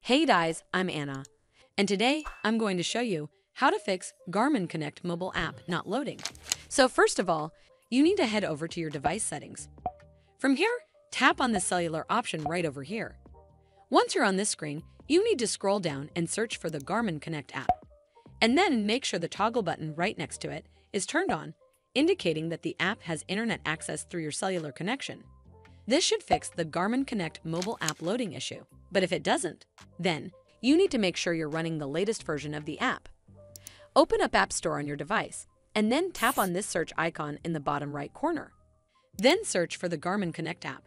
Hey guys, I'm Anna, and today I'm going to show you how to fix Garmin Connect mobile app not loading. So first of all, you need to head over to your device settings. From here, tap on the cellular option right over here. Once you're on this screen, you need to scroll down and search for the Garmin Connect app. And then make sure the toggle button right next to it is turned on, indicating that the app has internet access through your cellular connection. This should fix the Garmin Connect mobile app loading issue. But if it doesn't, then you need to make sure you're running the latest version of the app. Open up App Store on your device, and then tap on this search icon in the bottom right corner. Then search for the Garmin Connect app.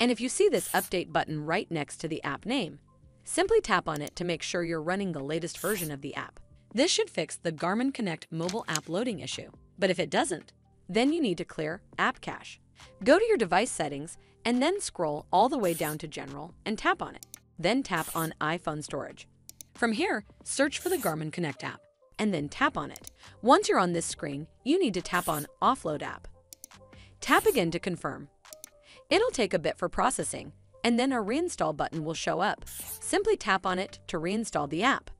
And if you see this update button right next to the app name, simply tap on it to make sure you're running the latest version of the app. This should fix the Garmin Connect mobile app loading issue. But if it doesn't, then you need to clear app cache. Go to your device settings and then scroll all the way down to General and tap on it. Then tap on iPhone storage. From here, search for the Garmin Connect app and then tap on it. Once you're on this screen, you need to tap on Offload app. Tap again to confirm. It'll take a bit for processing, and then a Reinstall button will show up. Simply tap on it to reinstall the app.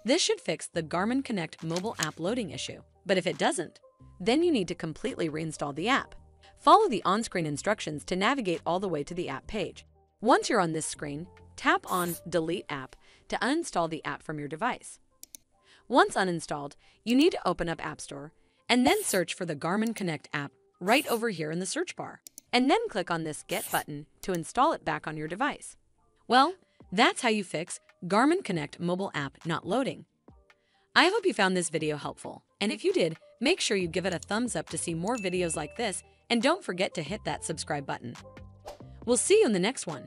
This should fix the Garmin Connect mobile app loading issue. But if it doesn't, then you need to completely reinstall the app. Follow the on-screen instructions to navigate all the way to the app page. Once you're on this screen, tap on Delete App to uninstall the app from your device. Once uninstalled, you need to open up App Store and then search for the Garmin Connect app right over here in the search bar. And then click on this Get button to install it back on your device. Well, that's how you fix Garmin Connect mobile app not loading. I hope you found this video helpful, and if you did, make sure you give it a thumbs up to see more videos like this, and don't forget to hit that subscribe button. We'll see you in the next one.